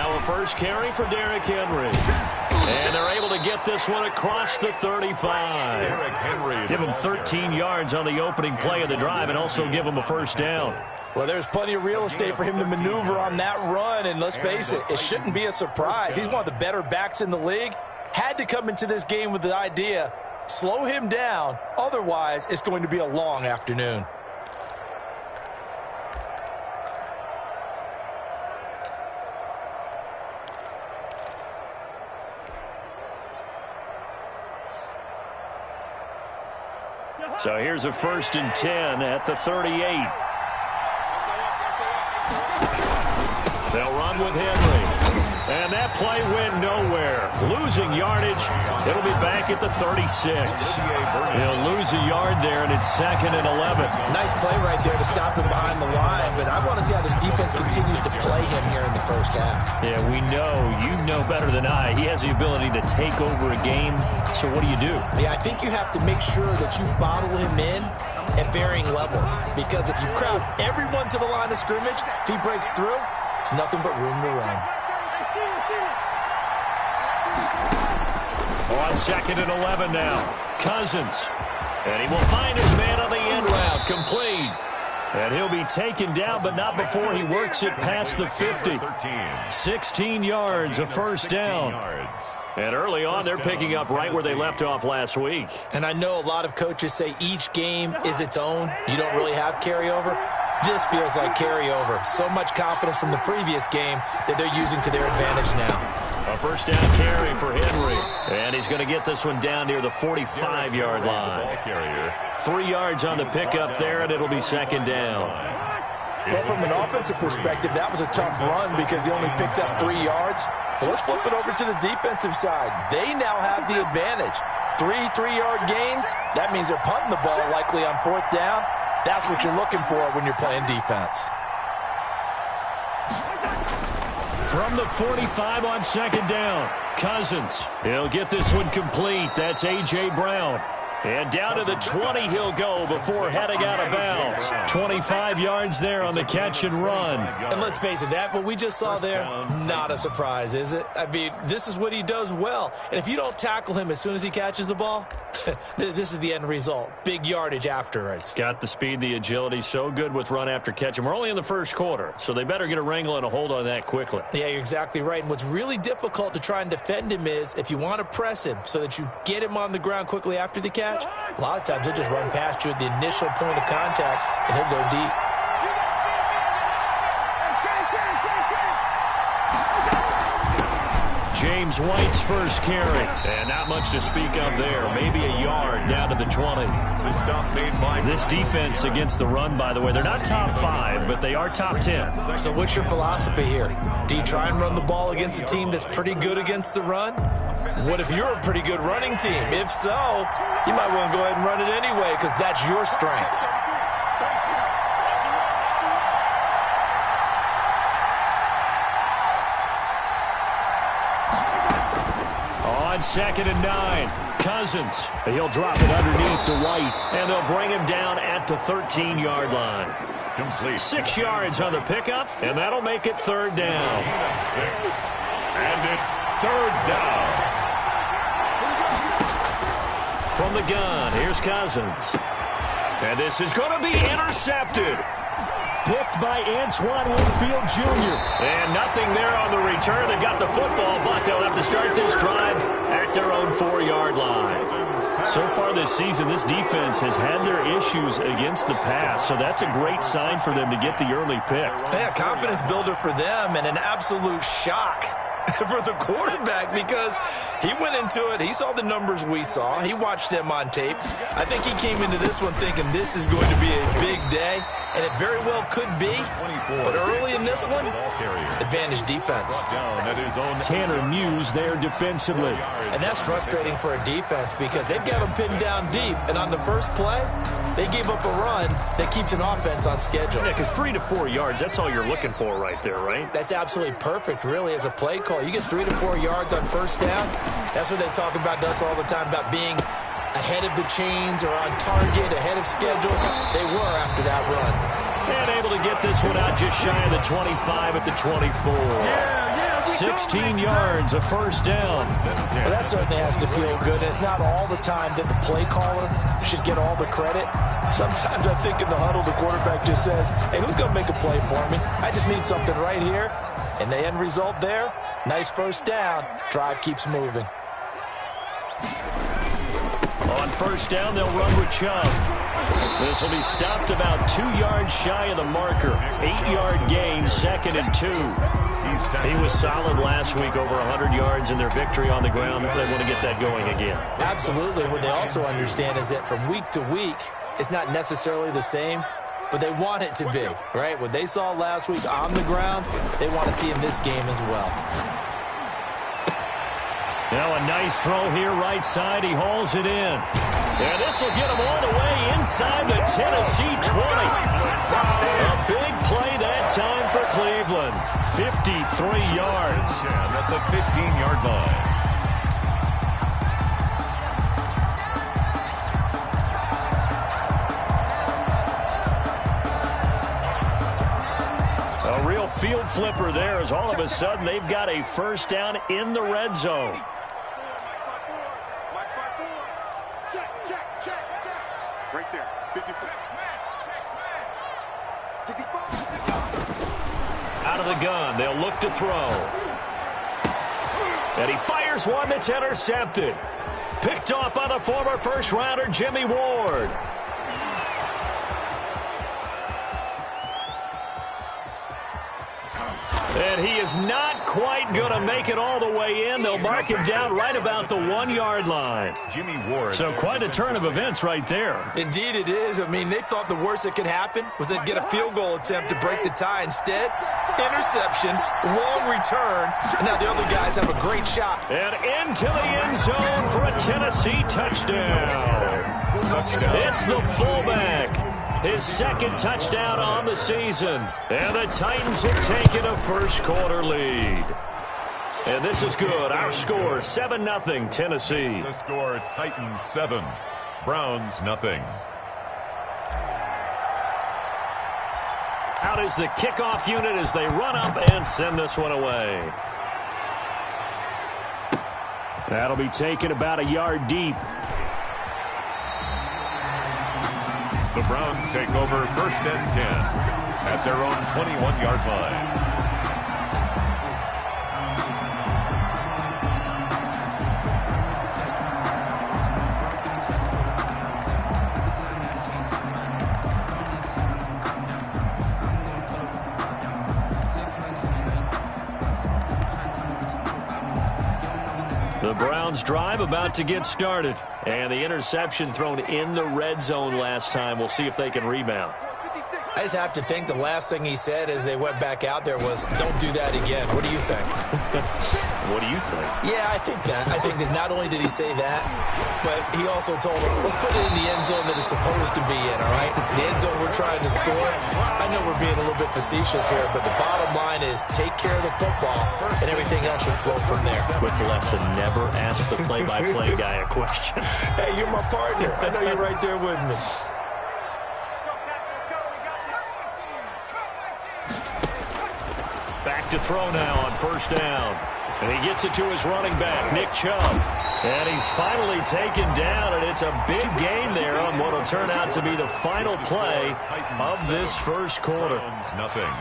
Now a first carry for Derrick Henry. And they're able to get this one across the 35. Derrick Henry. Give him 13 yards on the opening play of the drive and also give him a first down. Well, there's plenty of real estate for him to maneuver on that run, and let's face it, it shouldn't be a surprise. He's one of the better backs in the league. Had to come into this game with the idea, slow him down, otherwise it's going to be a long afternoon. So here's a 1st and 10 at the 38. They'll run with Henry. And that play went nowhere. Losing yardage. It'll be back at the 36. He'll lose a yard there, and it's 2nd and 11. Nice play right there to stop him behind the line, but I want to see how this defense continues to play him here in the first half. Yeah, we know. You know better than I. He has the ability to take over a game. So what do you do? Yeah, I think you have to make sure that you bottle him in at varying levels, because if you crowd everyone to the line of scrimmage, if he breaks through, it's nothing but room to run. On 2nd and 11 now. Cousins. And he will find his man on the end route. Complete. And he'll be taken down, but not before he works it past the 50. 16 yards, a first down. And early on, they're picking up right where they left off last week. And I know a lot of coaches say each game is its own. You don't really have carryover. This feels like carryover. So much confidence from the previous game that they're using to their advantage now. A first down carry for Henry. And he's going to get this one down near the 45-yard line. 3 yards on the pickup there, and it'll be 2nd down. Well, from an offensive perspective, that was a tough run because he only picked up 3 yards. Well, let's flip it over to the defensive side. They now have the advantage. 3-3-yard gains. That means they're punting the ball likely on 4th down. That's what you're looking for when you're playing defense. From the 45 on 2nd down, Cousins. He'll get this one complete. That's A.J. Brown. And down to the 20 he'll go before heading out of bounds. 25 yards there on the catch and run. And let's face it, that what we just saw there, not a surprise, is it? I mean, this is what he does well. And if you don't tackle him as soon as he catches the ball, this is the end result. Big yardage afterwards. Got the speed, the agility, so good with run after catch. And we're only in the 1st quarter, so they better get a wrangle and a hold on that quickly. Yeah, you're exactly right. And what's really difficult to try and defend him is if you want to press him so that you get him on the ground quickly after the catch, a lot of times he'll just run past you at the initial point of contact, and he'll go deep. James White's first carry. And not much to speak of there. Maybe a yard down to the 20. This defense against the run, by the way, they're not top 5, but they are top 10. So what's your philosophy here? Do you try and run the ball against a team that's pretty good against the run? What if you're a pretty good running team? If so, you might want to go ahead and run it anyway because that's your strength. On 2nd and 9, Cousins. He'll drop it underneath to White, and they'll bring him down at the 13-yard line. Complete. 6 yards on the pickup, and that'll make it 3rd down. 6. And it's 3rd down. From the gun, here's Cousins. And this is going to be intercepted. Picked by Antoine Winfield Jr. And nothing there on the return. They got the football, but they'll have to start this drive at their own 4-yard line. So far this season, this defense has had their issues against the pass, so that's a great sign for them to get the early pick. Yeah, confidence builder for them and an absolute shock for the quarterback because he went into it. He saw the numbers we saw. He watched them on tape. I think he came into this one thinking this is going to be a big day, and it very well could be. But early in this one, advantage defense. Tanner Muse there defensively. And that's frustrating for a defense because they've got them pinned down deep, and on the first play, they gave up a run that keeps an offense on schedule. Yeah, because 3 to 4 yards, that's all you're looking for right there, right? That's absolutely perfect, really, as a play call. You get 3 to 4 yards on first down. That's what they talk about to us all the time, about being ahead of the chains or on target, ahead of schedule. They were after that run. And able to get this one out just shy of the 25 at the 24. 16 yards, a first down. Well, that certainly has to feel good. And it's not all the time that the play caller should get all the credit. Sometimes I think in the huddle, the quarterback just says, hey, who's going to make a play for me? I just need something right here. And the end result there, nice first down. Drive keeps moving. On first down, they'll run with Chubb. This will be stopped about 2 yards shy of the marker. 8-yard gain, 2nd and 2. He was solid last week, over 100 yards in their victory on the ground. They want to get that going again. Absolutely. What they also understand is that from week to week, it's not necessarily the same, but they want it to be, right? What they saw last week on the ground, they want to see in this game as well. Now a nice throw here right side. He hauls it in. And this will get him all the way inside the Tennessee 20. A big play that time for Cleveland. 53 yards. At the 15-yard line. A real field flipper there as all of a sudden they've got a first down in the red zone. Right there, 54. Out of the gun, they'll look to throw. And he fires one that's intercepted. Picked off by the former first-rounder Jimmy Ward. And he is not quite going to make it all the way in. They'll mark him down right about the 1-yard line. Jimmy Ward. So quite a turn of events right there. Indeed it is. I mean, they thought the worst that could happen was they'd get a field goal attempt to break the tie. Instead, interception, long return, and now the other guys have a great shot. And into the end zone for a Tennessee touchdown. It's the fullback. His second touchdown on the season. And the Titans have taken a first-quarter lead. And this is good. Our score, 7-0 Tennessee. The score, Titans 7, Browns 0. Out is the kickoff unit as they run up and send this one away. That'll be taken about a yard deep. The Browns take over 1st and 10 at their own 21-yard line. The Browns drive about to get started. And the interception thrown in the red zone last time. We'll see if they can rebound. I just have to think the last thing he said as they went back out there was, don't do that again. What do you think? What do you think? Yeah, I think that. I think that not only did he say that, but he also told them, let's put it in the end zone that it's supposed to be in, all right? The end zone we're trying to score. I know we're being a little bit facetious here, but the bottom line is take care of the football, and everything else should flow from there. Quick lesson, never ask the play-by-play guy a question. Hey, you're my partner. I know you're right there with me. Back to throw now on first down. And he gets it to his running back, Nick Chubb. And he's finally taken down, and it's a big gain there on what will turn out to be the final play of this first quarter. Nothing.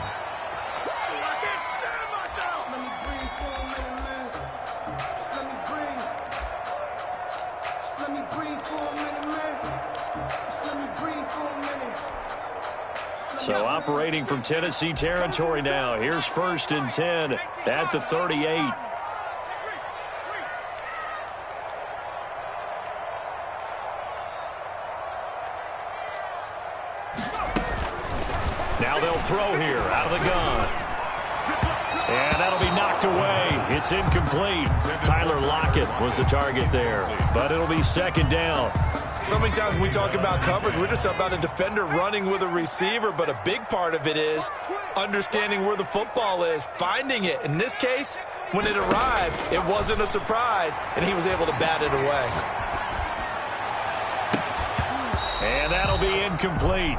So operating from Tennessee territory now. Here's 1st and 10 at the 38. Now they'll throw here out of the gun. And that'll be knocked away. It's incomplete. Tyler Lockett was the target there. But it'll be 2nd down. So many times when we talk about coverage, we're just about a defender running with a receiver, but a big part of it is understanding where the football is, finding it. In this case, when it arrived, it wasn't a surprise, and he was able to bat it away. And that'll be incomplete.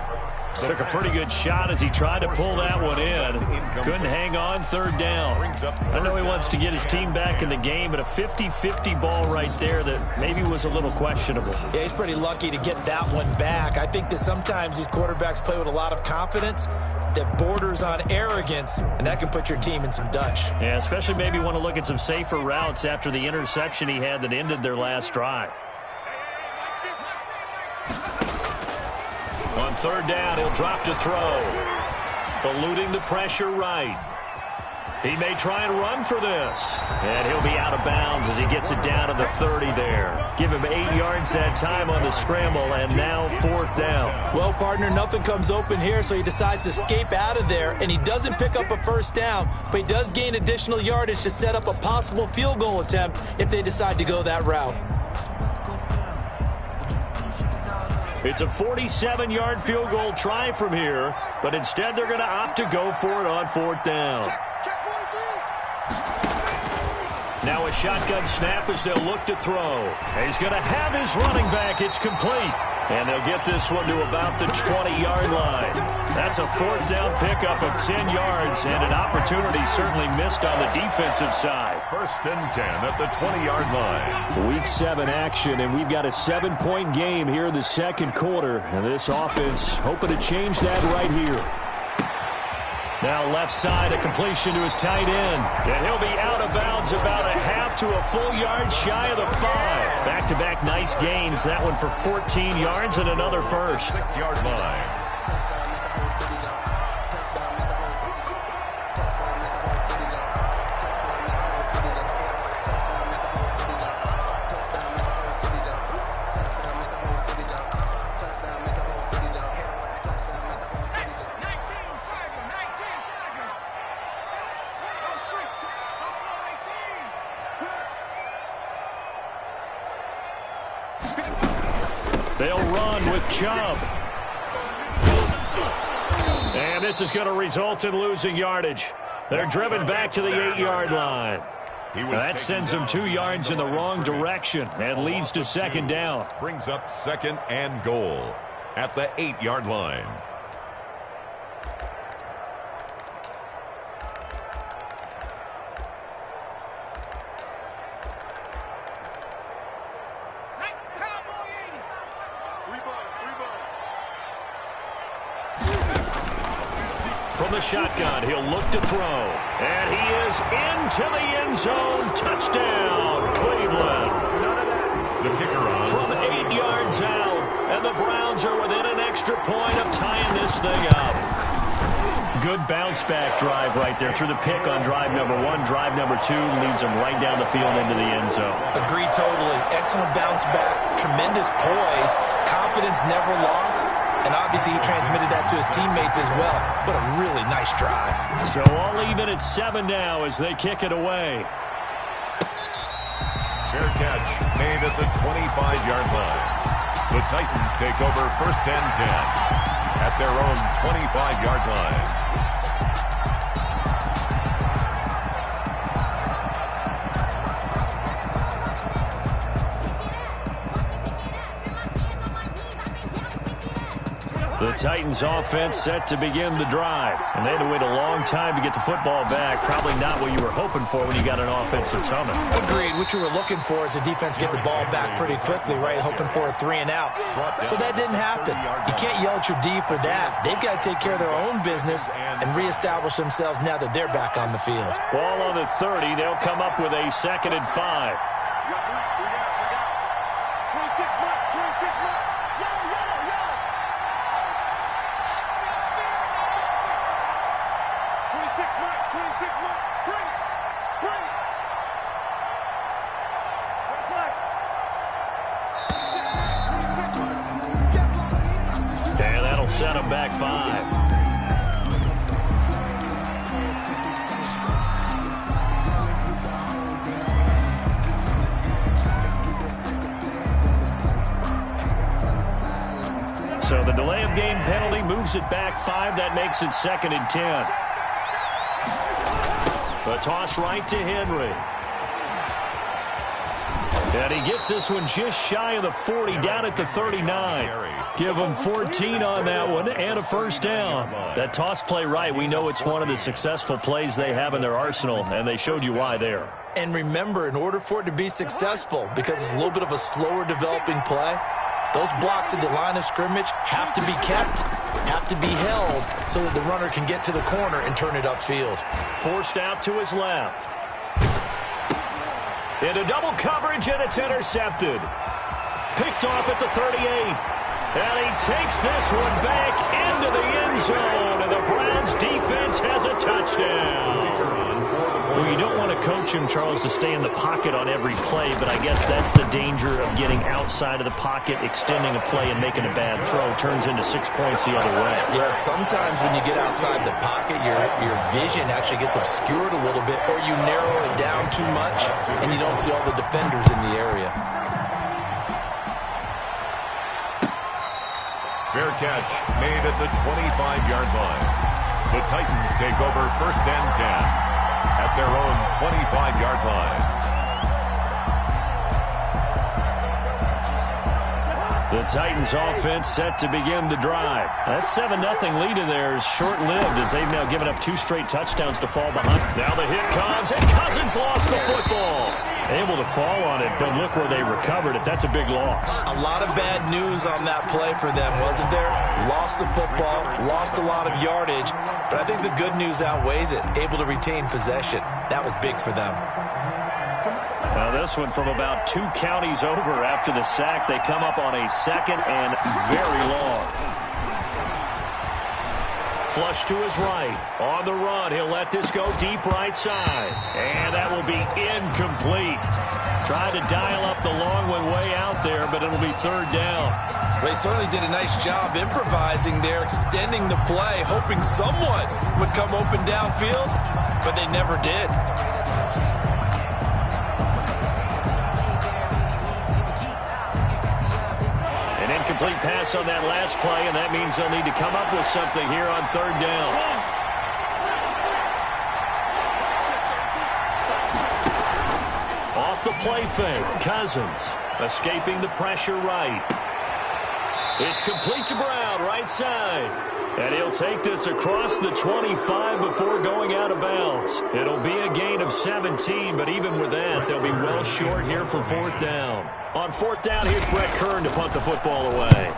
Took a pretty good shot as he tried to pull that one in. Couldn't hang on, third down. I know he wants to get his team back in the game, but a 50-50 ball right there that maybe was a little questionable. Yeah, he's pretty lucky to get that one back. I think that sometimes these quarterbacks play with a lot of confidence that borders on arrogance, and that can put your team in some Dutch. Yeah, especially maybe want to look at some safer routes after the interception he had that ended their last drive. On third down, he'll drop to throw. Eluding the pressure right. He may try and run for this. And he'll be out of bounds as he gets it down to the 30 there. Give him 8 yards that time on the scramble, and now fourth down. Well, partner, nothing comes open here, so he decides to escape out of there, and he doesn't pick up a first down, but he does gain additional yardage to set up a possible field goal attempt if they decide to go that route. It's a 47-yard field goal try from here, but instead they're going to opt to go for it on fourth down. Now a shotgun snap as they'll look to throw. He's going to have his running back. It's complete. And they'll get this one to about the 20-yard line. That's a fourth down pickup of 10 yards, and an opportunity certainly missed on the defensive side. First and 10 at the 20-yard line. Week 7 action, and we've got a 7-point game here in the second quarter. And this offense hoping to change that right here. Now left side, a completion to his tight end. And he'll be out of bounds about a half to a full yard shy of the 5. Back-to-back nice gains. That one for 14 yards and another first. 6-yard line. They'll run with Chubb. And this is going to result in losing yardage. They're driven back to the 8-yard line. That sends them 2 yards in the wrong direction and leads to second down. Brings up second and goal at the 8-yard line. From the shotgun, he'll look to throw. And he is into the end zone. Touchdown, Cleveland. The kicker on. From 8 yards out. And the Browns are within an extra point of tying this thing up. Good bounce-back drive right there through the pick on drive number 1. Drive number 2 leads them right down the field into the end zone. Agree totally. Excellent bounce-back. Tremendous poise. Confidence never lost. And obviously he transmitted that to his teammates as well. What a really nice drive. So all even at 7 now as they kick it away. Fair catch made at the 25-yard line. The Titans take over first and 10 at their own 25-yard line. The Titans offense set to begin the drive. And they had to wait a long time to get the football back. Probably not what you were hoping for when you got an offense that's humming. Agreed. What you were looking for is the defense get the ball back pretty quickly, right? Hoping for a 3 and out. So that didn't happen. You can't yell at your D for that. They've got to take care of their own business and reestablish themselves now that they're back on the field. Ball on the 30. They'll come up with a 2nd and 5. And that'll set them back 5. So the delay of game penalty moves it back 5. That makes it 2nd and 10. The toss right to Henry. And he gets this one just shy of the 40, down at the 39. Give him 14 on that one and a first down. That toss play right, we know it's one of the successful plays they have in their arsenal, and they showed you why there. And remember, in order for it to be successful, because it's a little bit of a slower developing play, those blocks at the line of scrimmage have to be kept, have to be held, so that the runner can get to the corner and turn it upfield. Forced out to his left. Into double coverage, and it's intercepted. Picked off at the 38. And he takes this one back into the end zone, and the Browns defense has a touchdown. Well, you don't want to coach him, Charles, to stay in the pocket on every play, but I guess that's the danger of getting outside of the pocket, extending a play, and making a bad throw. Turns into 6 points the other way. Yeah, sometimes when you get outside the pocket, your vision actually gets obscured a little bit, or you narrow it down too much, and you don't see all the defenders in the area. Fair catch made at the 25-yard line. The Titans take over 1st and 10 at their own 25-yard line. The Titans offense set to begin the drive. That 7-0 lead of theirs short-lived as they've now given up 2 straight touchdowns to fall behind. Now the hit comes, and Cousins lost the football. Able to fall on it, but look where they recovered it. That's a big loss. A lot of bad news on that play for them, wasn't there? Lost the football, lost a lot of yardage, but I think the good news outweighs it. Able to retain possession. That was big for them. Now this one from about 2 counties over after the sack. They come up on a 2nd and very long. Flush to his right. On the run, he'll let this go deep right side. And that will be incomplete. Tried to dial up the long one way out there, but it'll be 3rd down. They certainly did a nice job improvising there, extending the play, hoping someone would come open downfield, but they never did. Incomplete pass on that last play, and that means they'll need to come up with something here on 3rd down. Off the play fake, Cousins escaping the pressure right. It's complete to Brown, right side. And he'll take this across the 25 before going out of bounds. It'll be a gain of 17, but even with that, they'll be well short here for 4th down. On 4th down, here's Brett Kern to punt the football away.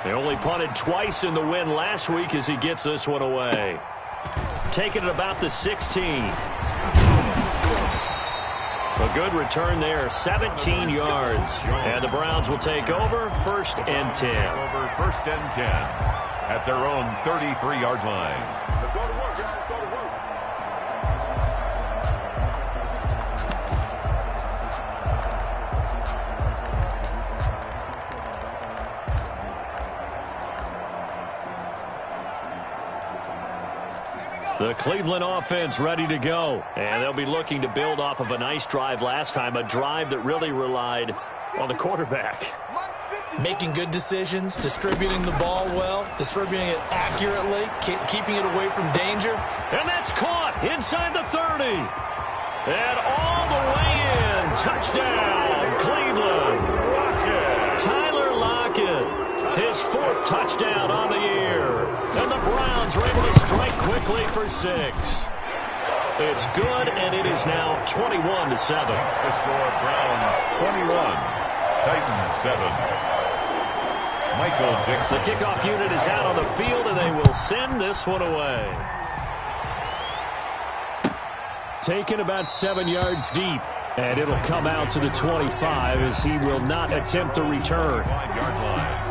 They only punted twice in the win last week as he gets this one away. Taking it about the 16. A good return there, 17 yards. And the Browns will take over 1st and 10. Over 1st and 10 at their own 33-yard line. Let's go to work, guys. Let's go to work. The Cleveland offense ready to go. And they'll be looking to build off of a nice drive last time, a drive that really relied on the quarterback. Making good decisions, distributing the ball well, distributing it accurately, keeping it away from danger. And that's caught inside the 30. And all the way in. Touchdown, Cleveland. Tyler Lockett, his 4th touchdown on the year. And the Browns are able to strike quickly for 6. It's good, and it is now 21-7. The score, Browns 21, Titans 7. Michael Dixon. The kickoff unit is out on the field, and they will send this one away. Taken about 7 yards deep, and it'll come out to the 25 as he will not attempt to return. 5-yard line.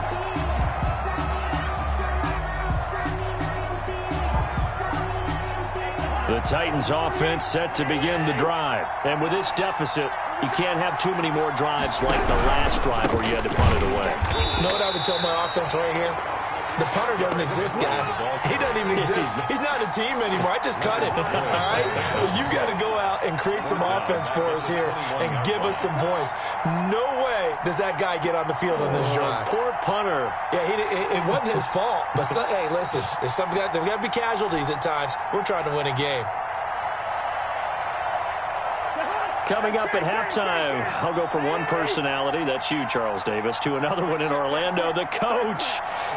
The Titans offense set to begin the drive. And with this deficit, you can't have too many more drives like the last drive where you had to punt it away. You know what I would tell my offense right here? The punter doesn't exist, guys. He doesn't even exist. He's not a team anymore. I just cut him. All right? So you got to go out and create some offense for us here and give us some points. No way does that guy get on the field on this drive. Poor punter. Yeah, it wasn't his fault. But, hey, listen, there's got to be casualties at times. We're trying to win a game. Coming up at halftime, I'll go from one personality, that's you, Charles Davis, to another one in Orlando, the coach.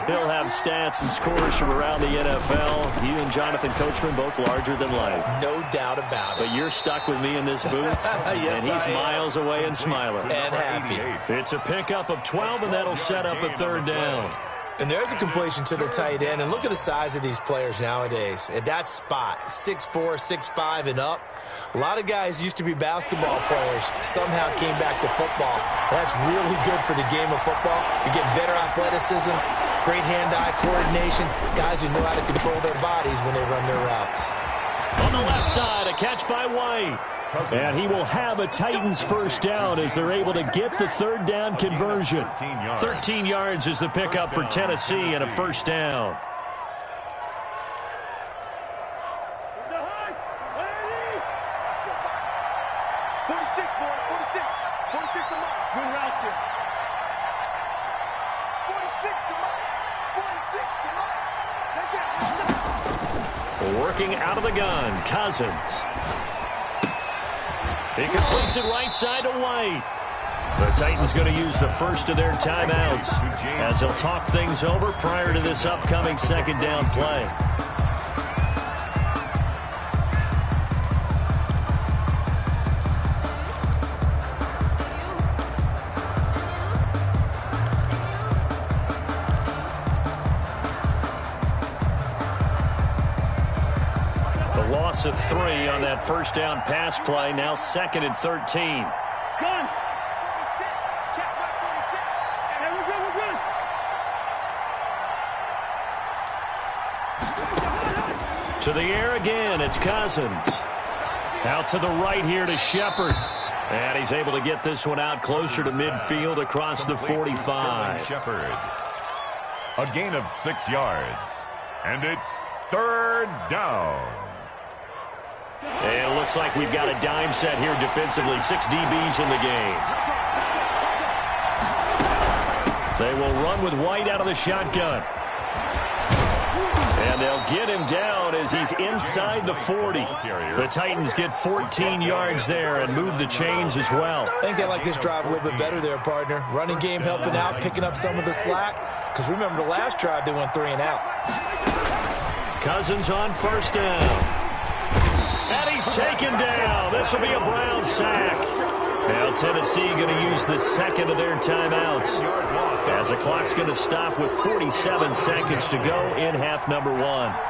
He'll have stats and scores from around the NFL. You and Jonathan Coachman both larger than life. No doubt about it. But you're stuck with me in this booth, Yes, and he's miles away and smiling. And happy. It's a pickup of 12, and that'll set up a third down. And there's a completion to the tight end. And look at the size of these players nowadays. At that spot, 6'4", 6'5", and up. A lot of guys used to be basketball players, somehow came back to football. That's really good for the game of football. You're getting better athleticism, great hand-eye coordination, guys who know how to control their bodies when they run their routes. On the left side, a catch by White. And he will have a Titans first down as they're able to get the third down conversion. 13 yards is the pickup for Tennessee and a first down. Working out of the gun, Cousins. He completes it right side to White. The Titans going to use the first of their timeouts as they'll talk things over prior to this upcoming second down play. Of 3 on that first down pass play. Now 2nd and 13. Gun. To the air again. It's Cousins. Out to the right here to Shepard. And he's able to get this one out closer to midfield across the 45. Shepard. A gain of 6 yards. And it's third down. And it looks like we've got a dime set here defensively. 6 DBs in the game. They will run with White out of the shotgun. And they'll get him down as he's inside the 40. The Titans get 14 yards there and move the chains as well. I think they like this drive a little bit better there, partner. Running game helping out, picking up some of the slack. Because remember the last drive, they went 3 and out. Cousins on first down. And he's taken down. This will be a Brown sack. Now Tennessee going to use the second of their timeouts as the clock's going to stop with 47 seconds to go in half number 1.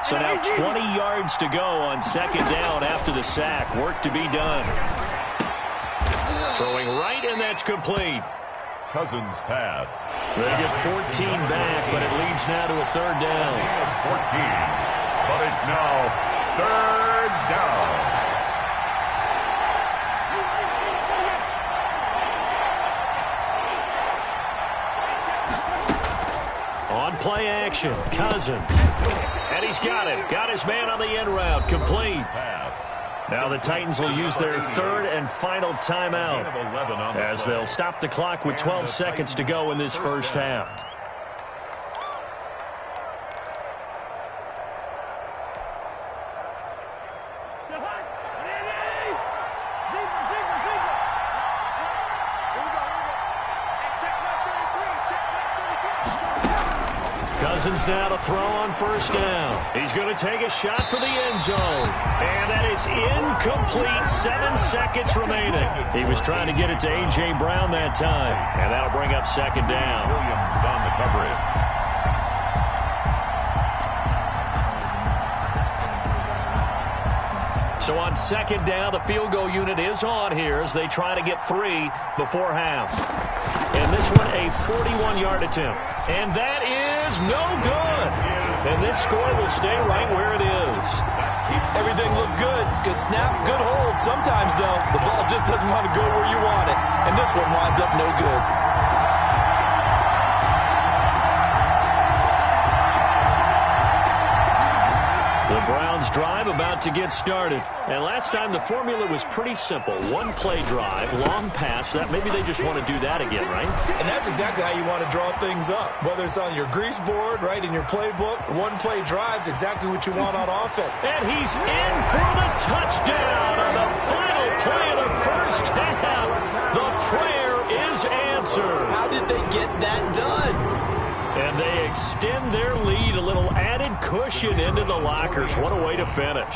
So now 20 yards to go on second down after the sack. Work to be done. Throwing right, and that's complete. Cousins pass. They get 14 back, but it leads now to a third down. 14. But it's now third down. On play action, Cousins. And he's got it. Got his man on the end route. Complete. Pass. Now the Titans will use their third and final timeout as they'll stop the clock with 12 seconds to go in this first half. Cousins now to throw on first down. He's going to take a shot for the end zone. And that is incomplete. 7 seconds remaining. He was trying to get it to A.J. Brown that time. And that'll bring up second down. Williams on the coverage. So on second down, the field goal unit is on here as they try to get 3 before half. And this one a 41-yard attempt. And that is no good. And this score will stay right where it is. Everything looked good. Good snap, good hold. Sometimes, though, the ball just doesn't want to go where you want it. And this one winds up no good. The Browns drive about to get started. And last time the formula was pretty simple. One-play drive, long pass. That maybe they just want to do that again, right? And that's exactly how you want to draw things up. Whether it's on your grease board, right, in your playbook, one-play drive's exactly what you want on offense. And he's in for the touchdown on the final play of the first half. The prayer is answered. How did they get that done? And they extend their lead, a little added cushion into the lockers. What a way to finish.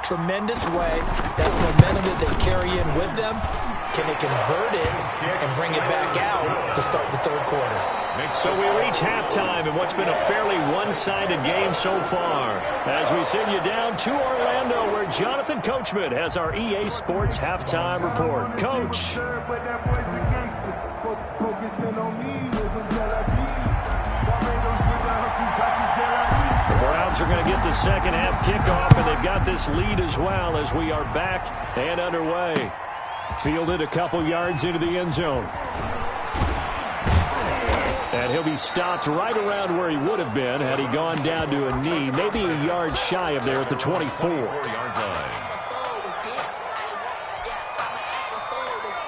Tremendous way. That's momentum that they carry in with them. Can they convert it and bring it back out to start the third quarter? So we reach halftime in what's been a fairly one-sided game so far. As we send you down to Orlando, where Jonathan Coachman has our EA Sports halftime report. Coach. The Browns are going to get the second half kickoff, and they've got this lead as well as we are back and underway. Fielded a couple yards into the end zone. And he'll be stopped right around where he would have been had he gone down to a knee, maybe a yard shy of there at the 24. 4-yard line.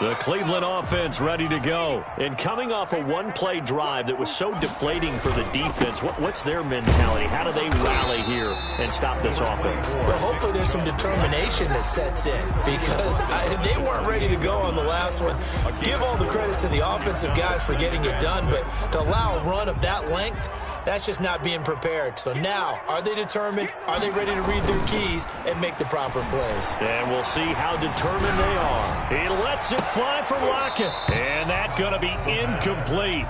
The Cleveland offense ready to go. And coming off a one-play drive that was so deflating for the defense, what's their mentality? How do they rally here and stop this offense? Well, hopefully there's some determination that sets in because they weren't ready to go on the last one. Give all the credit to the offensive guys for getting it done, but to allow a run of that length, that's just not being prepared. So now, are they determined? Are they ready to read their keys and make the proper plays? And we'll see how determined they are. He lets it fly for Lockett. And that's going to be incomplete.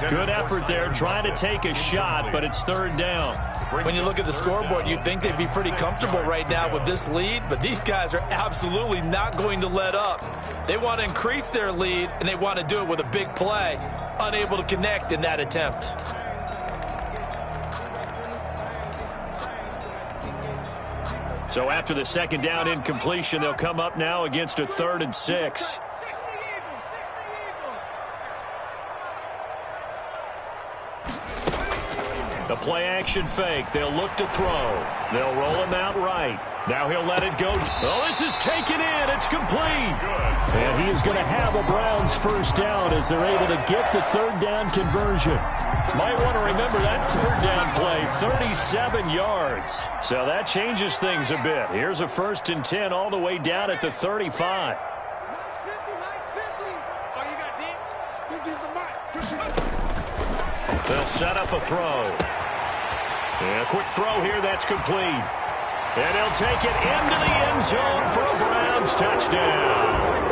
Good effort there trying to take a shot, but it's third down. When you look at the scoreboard, you'd think they'd be pretty comfortable right now with this lead, but these guys are absolutely not going to let up. They want to increase their lead, and they want to do it with a big play. Unable to connect in that attempt. So after the second down incompletion, they'll come up now against a 3rd and 6. The play-action fake. They'll look to throw. They'll roll him out right. Now he'll let it go. Oh, this is taken in. It's complete. And he is going to have a Browns first down as they're able to get the third down conversion. Might want to remember that third down play, 37 yards. So that changes things a bit. Here's a 1st and 10 all the way down at the 35. They'll set up a throw. And a quick throw here, that's complete. And he'll take it into the end zone for a Browns touchdown.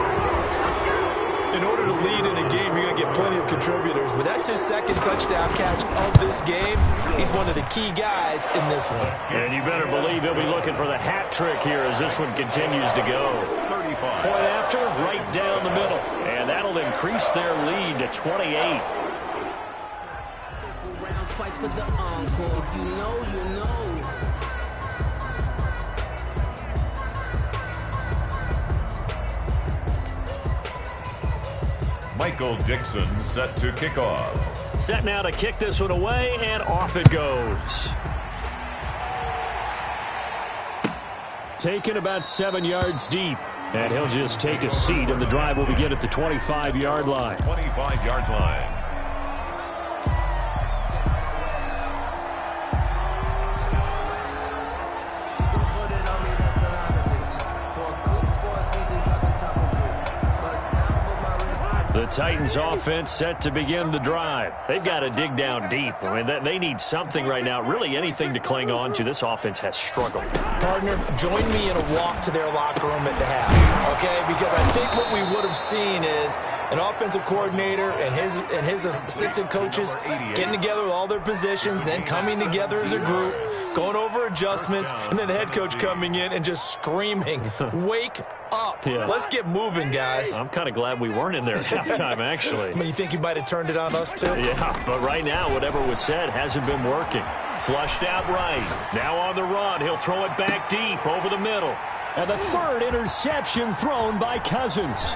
In order to lead in a game, you're going to get plenty of contributors, but that's his second touchdown catch of this game. He's one of the key guys in this one. And you better believe he'll be looking for the hat trick here as this one continues to go. 35. Point after, right down the middle. And that'll increase their lead to 28. Twice for the encore. If you know, you know. Michael Dixon set to kick off. Set now to kick this one away, and off it goes. Taken about 7 yards deep. And he'll just take a seat, and the drive will begin at the 25-yard line. 25-yard line. The Titans offense set to begin the drive. They've got to dig down deep. I mean, they need something right now, really anything to cling on to. This offense has struggled. Partner, join me in a walk to their locker room at the half, okay? Because I think what we would have seen is an offensive coordinator and his assistant coaches getting together with all their positions, then coming together as a group, going over adjustments, and then the head coach coming in and just screaming, wake up. Yeah. Let's get moving, guys. I'm kind of glad we weren't in there at halftime, actually. I mean, you think he might have turned it on us, too? Yeah, but right now, whatever was said hasn't been working. Flushed out right. Now on the run, he'll throw it back deep over the middle. And the third interception thrown by Cousins.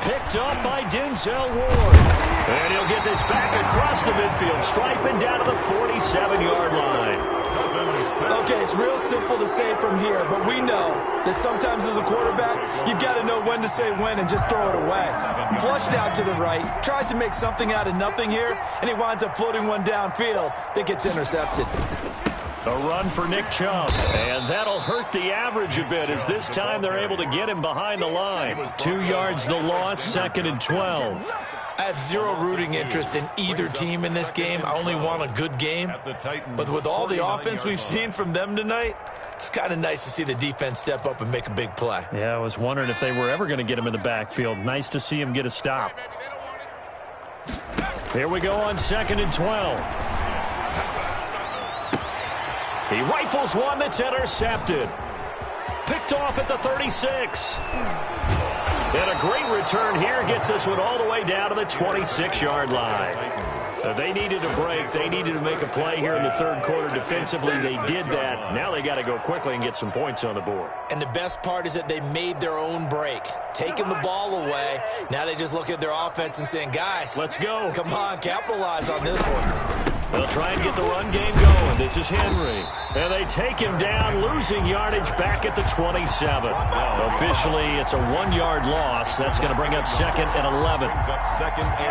Picked up by Denzel Ward. And he'll get this back across the midfield stripe and down to the 47-yard line. Okay, Okay, it's real simple to say from here, but we know that sometimes as a quarterback, you've got to know when to say when and just throw it away. Flushed out to the right, tries to make something out of nothing here, and he winds up floating one downfield that gets intercepted. A run for Nick Chubb, and that'll hurt the average a bit as this time they're able to get him behind the line. 2 yards the loss, 2nd and 12. I have zero rooting interest in either team in this game. I only want a good game. But with all the offense we've seen from them tonight, it's kind of nice to see the defense step up and make a big play. Yeah, I was wondering if they were ever going to get him in the backfield. Nice to see him get a stop. Here we go on 2nd and 12. He rifles one that's intercepted. Picked off at the 36. And a great return here gets this one all the way down to the 26-yard line. They needed a break. They needed to make a play here in the third quarter defensively. They did that. Now they got to go quickly and get some points on the board. And the best part is that they made their own break. Taking the ball away. Now they just look at their offense and saying, guys, let's go. Come on, capitalize on this one. They'll try and get the run game going. This is Henry. And they take him down, losing yardage back at the 27. Officially, it's a 1-yard loss. That's going to bring up 2nd and 11.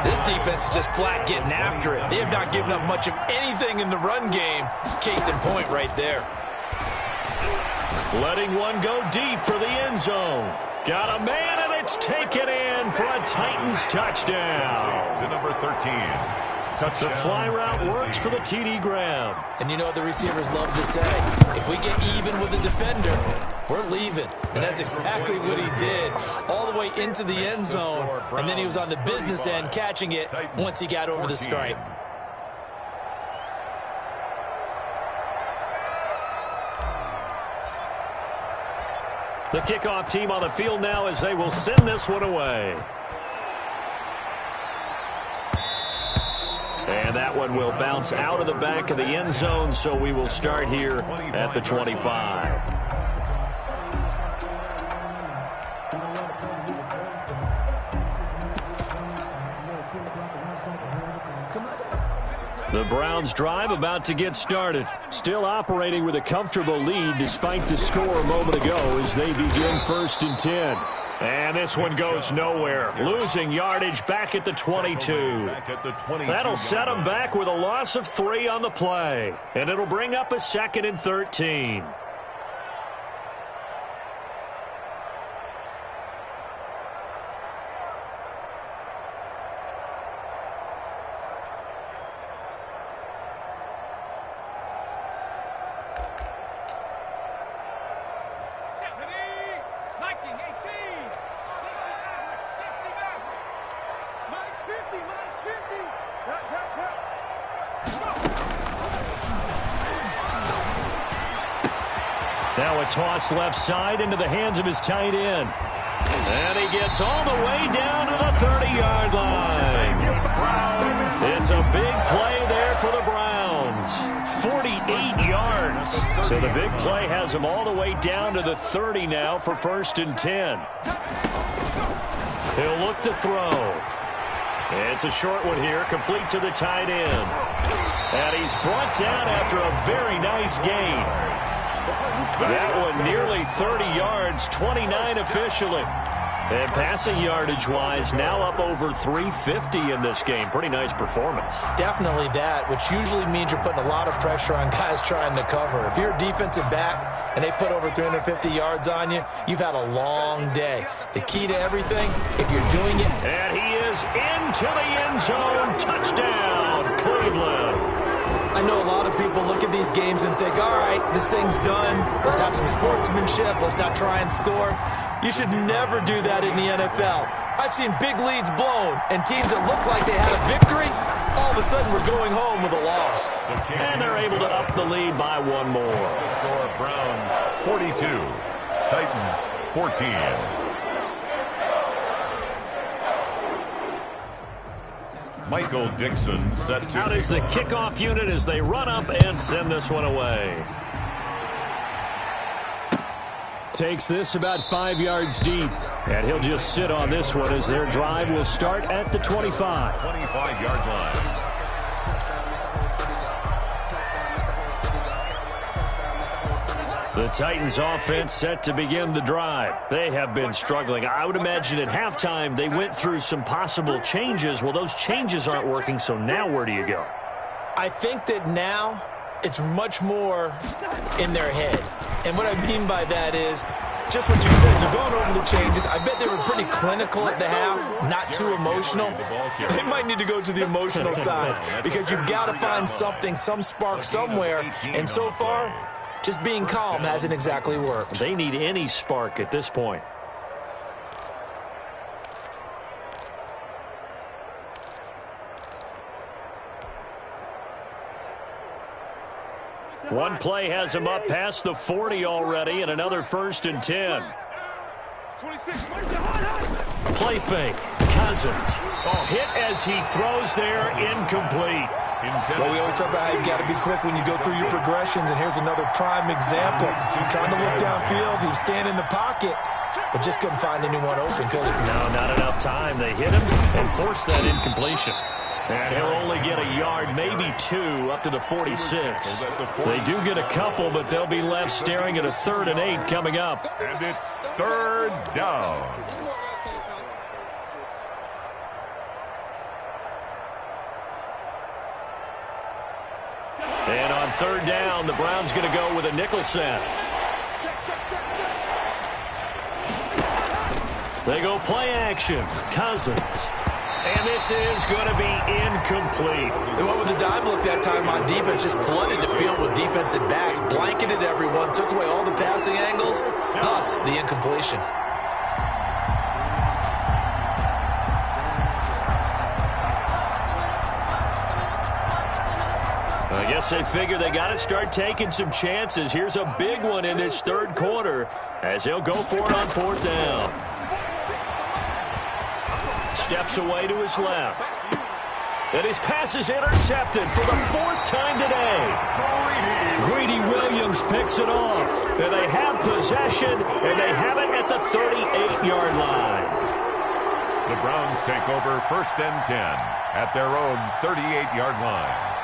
This defense is just flat getting after it. They have not given up much of anything in the run game. Case in point right there. Letting one go deep for the end zone. Got a man, and it's taken in for a Titans touchdown. To number 13. The fly route works for the TD Graham. And you know what the receivers love to say? If we get even with the defender, we're leaving. And that's exactly what he did. All the way into the end zone. And then he was on the business end catching it once he got over the stripe. The kickoff team on the field now as they will send this one away. And that one will bounce out of the back of the end zone, so we will start here at the 25. The Browns drive about to get started. Still operating with a comfortable lead despite the score a moment ago as they begin 1st and 10. And this one goes nowhere. Losing yardage back at the 22. That'll set them back with a loss of 3 on the play. And it'll bring up a 2nd and 13. Now a toss left side into the hands of his tight end. And he gets all the way down to the 30-yard line. It's a big play there for the Browns. 48 yards. So the big play has him all the way down to the 30 now for 1st and 10. He'll look to throw. It's a short one here, complete to the tight end. And he's brought down after a very nice gain. That one nearly 30 yards, 29 officially. And passing yardage-wise, now up over 350 in this game. Pretty nice performance. Definitely that, which usually means you're putting a lot of pressure on guys trying to cover. If you're a defensive back and they put over 350 yards on you, you've had a long day. The key to everything, if you're doing it. And he is into the end zone. Touchdown, Cleveland. I know a lot of people look at these games and think, all right, this thing's done. Let's have some sportsmanship. Let's not try and score. You should never do that in the NFL. I've seen big leads blown and teams that look like they had a victory, all of a sudden we're going home with a loss. And they're able to up the lead by one more. The score, Browns 42, Titans 14. Michael Dixon set to... Out is the kickoff unit as they run up and send this one away. Takes this about 5 yards deep. And he'll just sit on this one as their drive will start at the 25. 25-yard line. The Titans offense set to begin the drive. They have been struggling. I would imagine at halftime they went through some possible changes. Well, those changes aren't working, so now where do you go? I think that now it's much more in their head. And what I mean by that is just what you said. You've gone over the changes. I bet they were pretty clinical at the half, not too emotional. They might need to go to the emotional side because you've got to find something, some spark somewhere. And so far, just being calm hasn't exactly worked. They need any spark at this point. One play has him up past the 40 already, and another 1st and 10. Play fake. Cousins. Hit as he throws there, incomplete. Well, we always talk about how you've got to be quick when you go through your progressions, and here's another prime example. Trying to look downfield, he was standing in the pocket, but just couldn't find anyone open, could he? No, not enough time. They hit him and forced that incompletion. And he'll only get a yard, maybe 2, up to the 46. They do get a couple, but they'll be left staring at a 3rd and 8 coming up. And it's 3rd down. And on 3rd down, the Browns going to go with a nickel set. They go play action. Cousins. And this is going to be incomplete. They went with the dime look that time on defense, just flooded the field with defensive backs, blanketed everyone, took away all the passing angles, thus the incompletion. I guess they figure they got to start taking some chances. Here's a big one in this 3rd quarter as he'll go for it on 4th down. Steps away to his left. And his pass is intercepted for the 4th time today. Greedy Williams picks it off. And they have possession, and they have it at the 38-yard line. The Browns take over 1st and 10 at their own 38-yard line.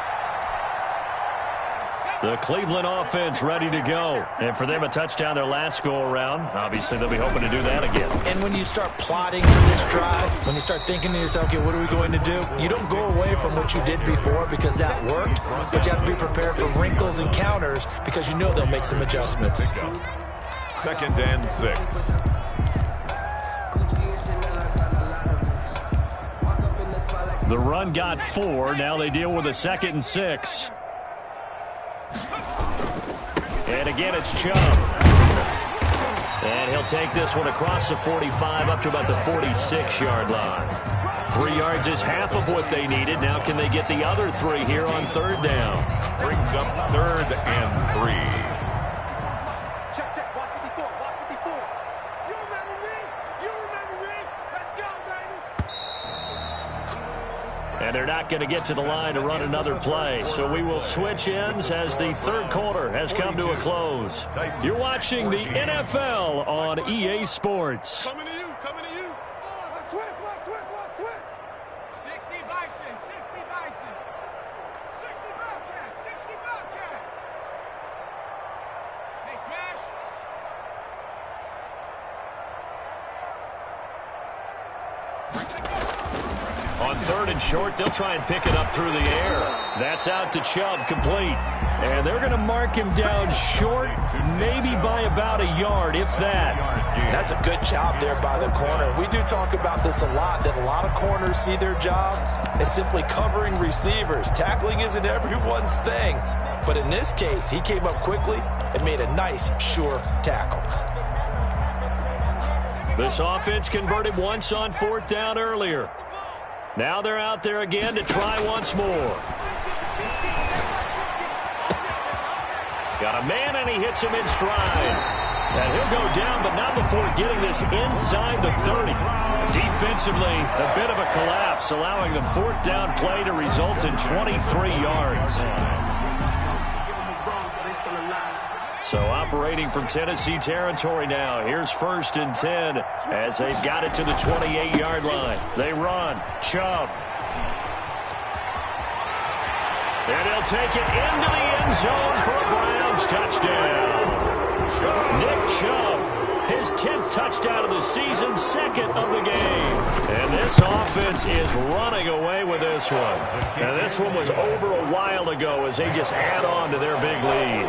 The Cleveland offense ready to go. And for them, a touchdown their last go-around. Obviously, they'll be hoping to do that again. And when you start plotting for this drive, when you start thinking to yourself, okay, what are we going to do? You don't go away from what you did before because that worked, but you have to be prepared for wrinkles and counters because you know they'll make some adjustments. 2nd and 6. The run got 4. Now they deal with a 2nd and 6. And again, it's Chubb. And he'll take this one across the 45 up to about the 46-yard line. 3 yards is half of what they needed. Now can they get the other 3 here on 3rd down? Brings up 3rd and 3. Check, check. Watch 54. Watch 54. You remember me? You remember me? Let's go, baby. And they're not going to get to the line to run another play. So we will switch ends as the 3rd quarter has come to a close. You're watching the NFL on EA Sports. Coming to you. Coming to you. Let's twist. Let's twist. Let's twist. 60 Bison. 60 Bison. 60 Bobcat. 60 Bobcat. Hey, Smash. On 3rd and short, they'll try and pick it up through the air. That's out to Chubb, complete. And they're going to mark him down short, maybe by about a yard, if that. That's a good job there by the corner. We do talk about this a lot, that a lot of corners see their job as simply covering receivers. Tackling isn't everyone's thing. But in this case, he came up quickly and made a nice, sure tackle. This offense converted once on 4th down earlier. Now they're out there again to try once more. Got a man, and he hits him in stride. And he'll go down, but not before getting this inside the 30. Defensively, a bit of a collapse, allowing the 4th down play to result in 23 yards. So operating from Tennessee territory now. Here's 1st and 10 as they've got it to the 28-yard line. They run. Chubb. And he'll take it into the end zone for a Browns touchdown. Nick Chubb, his 10th touchdown of the season, 2nd of the game. And this offense is running away with this one. And this one was over a while ago as they just add on to their big lead.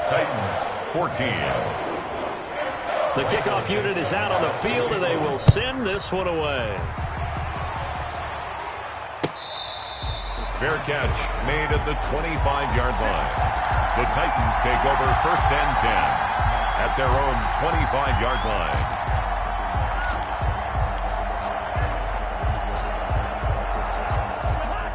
Titans 14. The kickoff unit is out on the field, and they will send this one away. Fair catch made at the 25-yard line. The Titans take over 1st and 10 at their own 25-yard line.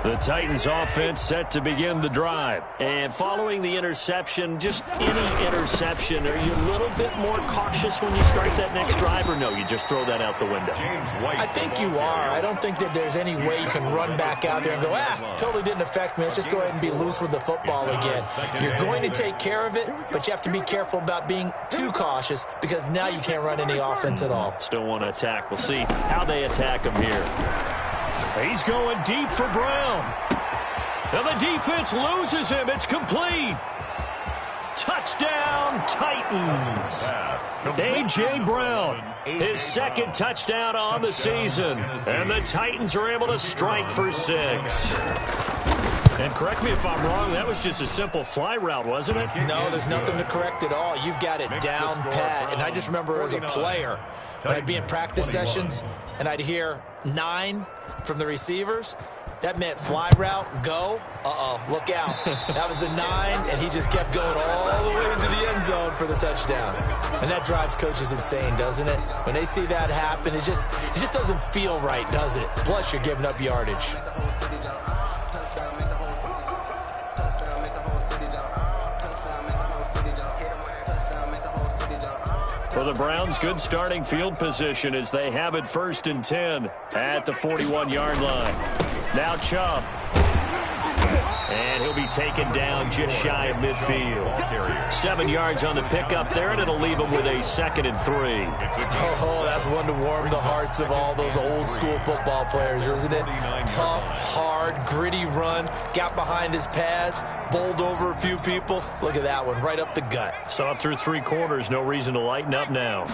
The Titans offense set to begin the drive. And following the interception, just any interception, are you a little bit more cautious when you start that next drive, or no, you just throw that out the window? I think you are. I don't think that there's any way you can run back out there and go, totally didn't affect me. Let's just go ahead and be loose with the football again. You're going to take care of it, but you have to be careful about being too cautious because now you can't run any offense at all. Still want to attack. We'll see how they attack him here. He's going deep for Brown. And the defense loses him. It's complete. Touchdown, Titans. A.J. Brown, his 2nd touchdown on the season. And the Titans are able to strike for 6. And correct me if I'm wrong, that was just a simple fly route, wasn't it? No, there's nothing to correct at all. You've got it down pat. And I just remember as a player, when I'd be in practice sessions and I'd hear 9 from the receivers, that meant fly route, go, look out. That was the 9, and he just kept going all the way into the end zone for the touchdown. And that drives coaches insane, doesn't it? When they see that happen, it just doesn't feel right, does it? Plus, you're giving up yardage. For the Browns, good starting field position as they have it 1st and 10 at the 41-yard line. Now Chubb. And he'll be taken down just shy of midfield. 7 yards on the pickup there, and it'll leave him with a 2nd and 3. Oh, that's one to warm the hearts of all those old-school football players, isn't it? Tough, hard, gritty run. Got behind his pads, bowled over a few people. Look at that one, right up the gut. Saw it through 3 quarters. No reason to lighten up now.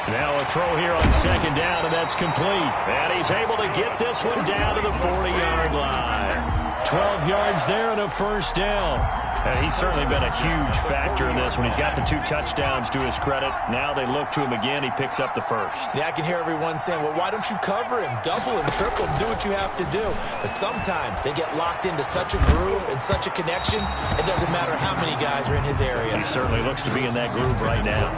Now a throw here on 2nd down, and that's complete. And he's able to get this one down to the 40-yard line. 12 yards there and a 1st down. And he's certainly been a huge factor in this when he's got the 2 touchdowns to his credit. Now they look to him again. He picks up the 1st. Yeah, I can hear everyone saying, well, why don't you cover him, double him, triple him, do what you have to do. But sometimes they get locked into such a groove and such a connection, it doesn't matter how many guys are in his area. He certainly looks to be in that groove right now.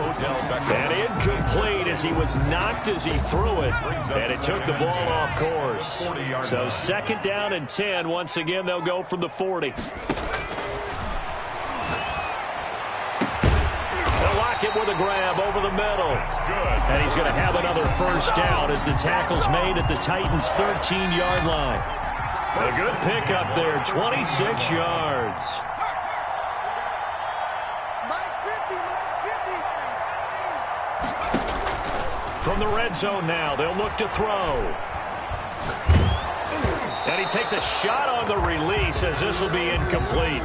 And incomplete as he was knocked as he threw it. And it took the ball off course. So 2nd down and 10. Once again, they'll go from the 40. It with a grab over the middle. And he's going to have another 1st down as the tackle's made at the Titans' 13-yard line. A good pickup there, 26 yards. From the red zone now, they'll look to throw. And he takes a shot on the release as this will be incomplete.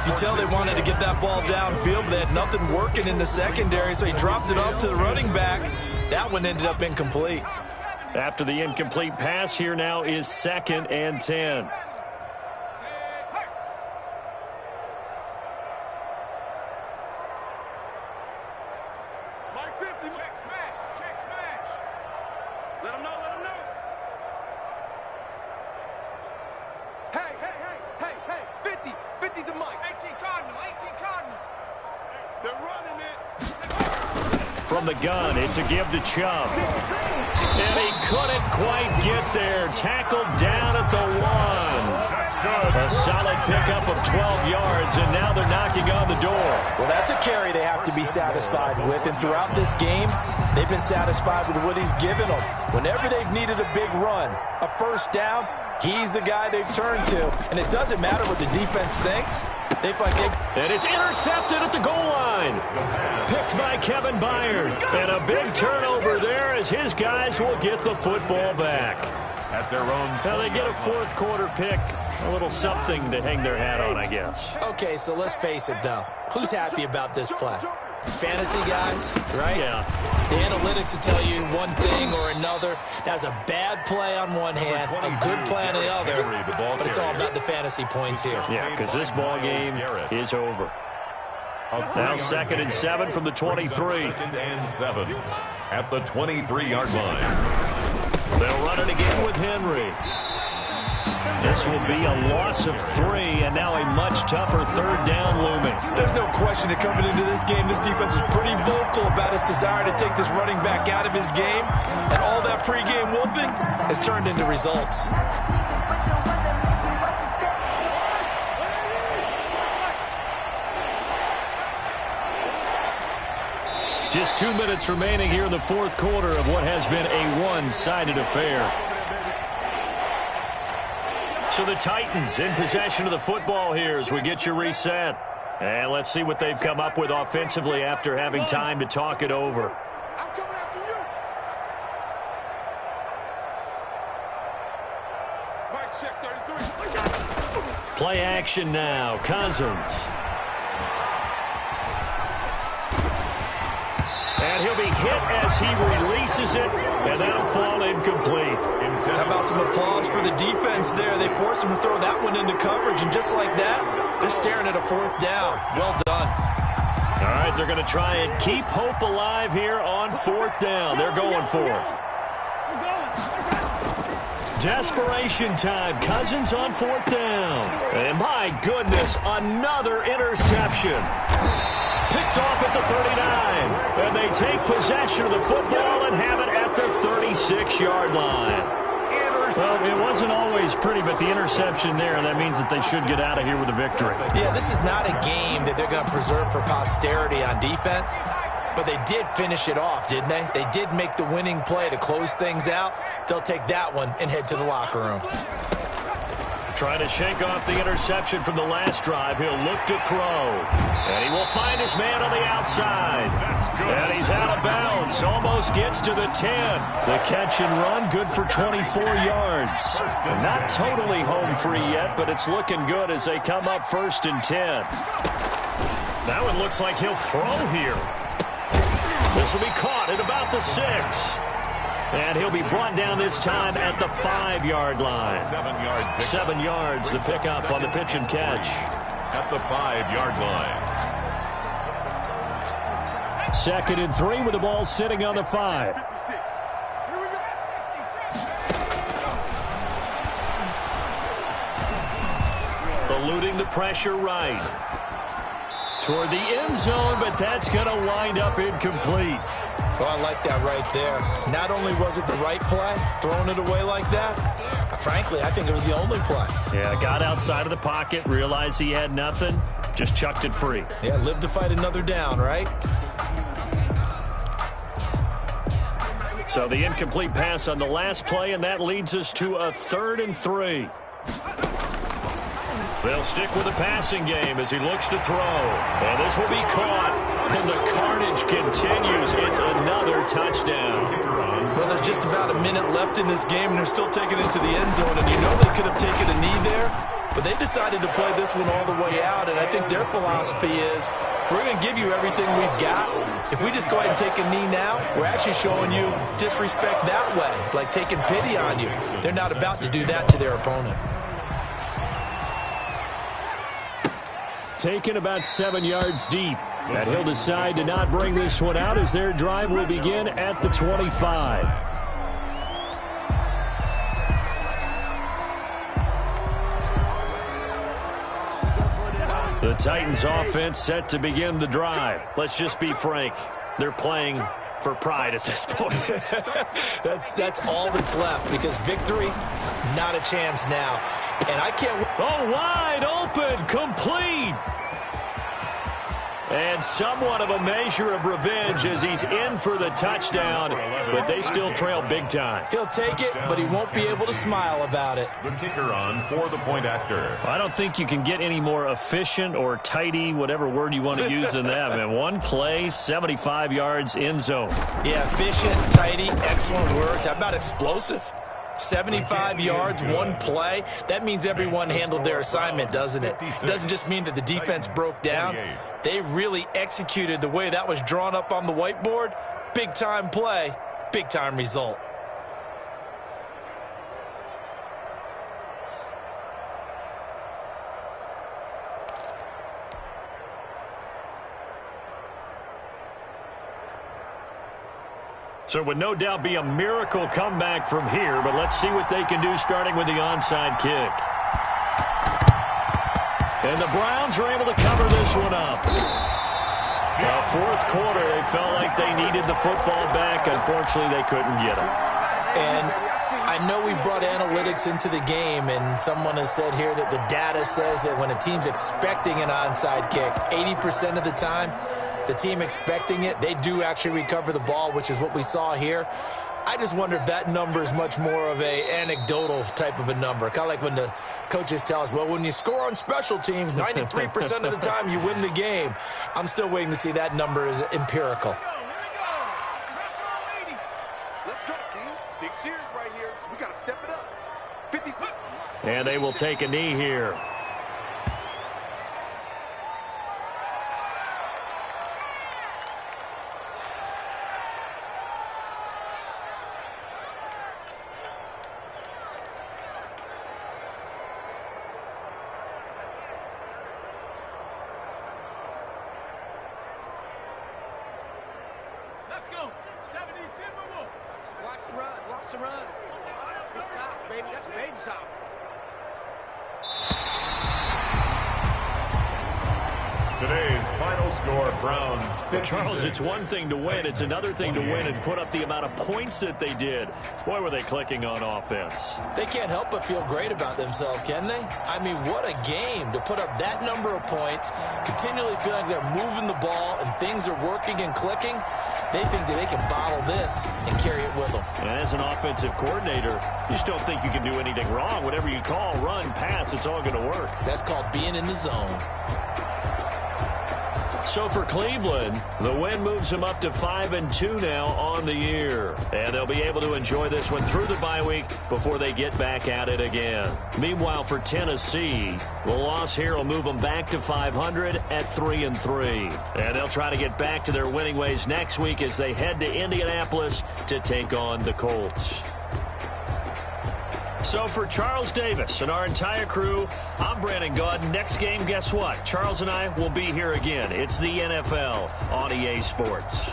You tell they wanted to get that ball downfield, but they had nothing working in the secondary, so he dropped it off to the running back. That one ended up incomplete. After the incomplete pass, here now is 2nd and 10. From the gun, it's a give to Chubb. And he couldn't quite get there. Tackled down at the 1. A solid pickup of 12 yards, and now they're knocking on the door. Well, that's a carry they have to be satisfied with, and throughout this game, they've been satisfied with what he's given them. Whenever they've needed a big run, a 1st down, he's the guy they've turned to, and it doesn't matter what the defense thinks. And it's intercepted at the goal line. Picked by Kevin Byard. And a big turnover there as his guys will get the football back. at their own. Now they get a fourth quarter pick. A little something to hang their hat on, I guess. Okay, so let's face it, though. Who's happy about this play? Fantasy guys, right? Yeah. The analytics will tell you one thing or another. That's a bad play on one hand, a good play on the other, but it's all about the fantasy points here. Yeah, because this ball game is over. Now 2nd and 7 from the 23. 2nd and 7 at the 23-yard line. They'll run it again with Henry. This will be a loss of 3, and now a much tougher 3rd down looming. There's no question that coming into this game, this defense is pretty vocal about its desire to take this running back out of his game, and all that pregame wolfing has turned into results. Just 2 minutes remaining here in the fourth quarter of what has been a one-sided affair. So the Titans in possession of the football here as we get you reset. And let's see what they've come up with offensively after having time to talk it over. I'm coming after you. Mike, check 33. Play action now. Cousins. And he'll be hit as he releases it, and that'll fall incomplete. How about some applause for the defense there? They forced him to throw that one into coverage, and just like that, they're staring at a 4th down. Well done. All right, they're going to try and keep hope alive here on 4th down. They're going for it. Desperation time. Cousins on 4th down. And my goodness, another interception. Picked off at the 39. And they take possession of the football and have it at the 36-yard line. Well, it wasn't always pretty, but the interception there, that means that they should get out of here with a victory. Yeah, this is not a game that they're going to preserve for posterity on defense, but they did finish it off, didn't they? They did make the winning play to close things out. They'll take that one and head to the locker room. Trying to shake off the interception from the last drive. He'll look to throw. And he will find his man on the outside. And he's out of bounds. Almost gets to the 10. The catch and run, good for 24 yards. Not totally home free yet, but it's looking good as they come up 1st and 10. That one looks like he'll throw here. This will be caught at about the 6. And he'll be brought down this time at the 5-yard line. 7 yards, the pickup on the pitch and catch. At the 5-yard line. 2nd and 3 with the ball sitting on the 5. 56. Here we go. Eluding the pressure right. Toward the end zone, but that's going to wind up incomplete. Oh, I like that right there. Not only was it the right play, throwing it away like that, frankly, I think it was the only play. Yeah, got outside of the pocket, realized he had nothing, just chucked it free. Yeah, live to fight another down, right? So the incomplete pass on the last play, and that leads us to a 3rd and 3. They'll stick with the passing game as he looks to throw. And this will be caught. And the carnage continues. It's another touchdown. Well, there's just about a minute left in this game, and they're still taking it to the end zone. And you know they could have taken a knee there, but they decided to play this one all the way out. And I think their philosophy is, we're going to give you everything we've got. If we just go ahead and take a knee now, we're actually showing you disrespect that way, like taking pity on you. They're not about to do that to their opponent. Taken about 7 yards deep. And he'll decide to not bring this one out as their drive will begin at the 25. The Titans offense set to begin the drive. Let's just be frank. They're playing for pride at this point. That's all that's left, because victory, not a chance now. And I can't... Oh, wide open, complete. And somewhat of a measure of revenge as he's in for the touchdown, but they still trail big time. He'll take it, but he won't be able to smile about it. The kicker on for the point after. I don't think you can get any more efficient or tidy, whatever word you want to use than that, man. One play, 75 yards, end zone. Yeah, efficient, tidy, excellent words. How about explosive? 75 yards, one play. That means everyone handled their assignment, doesn't it? It doesn't just mean that the defense broke down. They really executed the way that was drawn up on the whiteboard. Big-time play, big-time result. So it would no doubt be a miracle comeback from here, but let's see what they can do starting with the onside kick. And the Browns are able to cover this one up. Fourth quarter, they felt like they needed the football back. Unfortunately, they couldn't get it. And I know we brought analytics into the game, and someone has said here that the data says that when a team's expecting an onside kick, 80% of the time, the team expecting it, they do actually recover the ball, which is what we saw here. I just wonder if that number is much more of a anecdotal type of a number. Kind of like when the coaches tell us, well, when you score on special teams, 93% of the time you win the game. I'm still waiting to see that number is empirical. Let's go, team. Big series right here, so we got to step it up. 56. And they will take a knee here. Let's go. 70-10 move. Watch the run. Watch the run. It's South, baby. That's baby South. Today's final score, Browns 56. Charles, it's one thing to win. It's another thing to win and put up the amount of points that they did. Boy, were they clicking on offense. They can't help but feel great about themselves, can they? I mean, what a game to put up that number of points, continually feel like they're moving the ball and things are working and clicking. They think that they can bottle this and carry it with them. And as an offensive coordinator, you just don't think you can do anything wrong. Whatever you call, run, pass, it's all going to work. That's called being in the zone. So for Cleveland, the win moves them up to 5-2 now on the year. And they'll be able to enjoy this one through the bye week before they get back at it again. Meanwhile, for Tennessee, the loss here will move them back to 500 at 3-3. And they'll try to get back to their winning ways next week as they head to Indianapolis to take on the Colts. So for Charles Davis and our entire crew, I'm Brandon Gaudin. Next game, guess what? Charles and I will be here again. It's the NFL on EA Sports.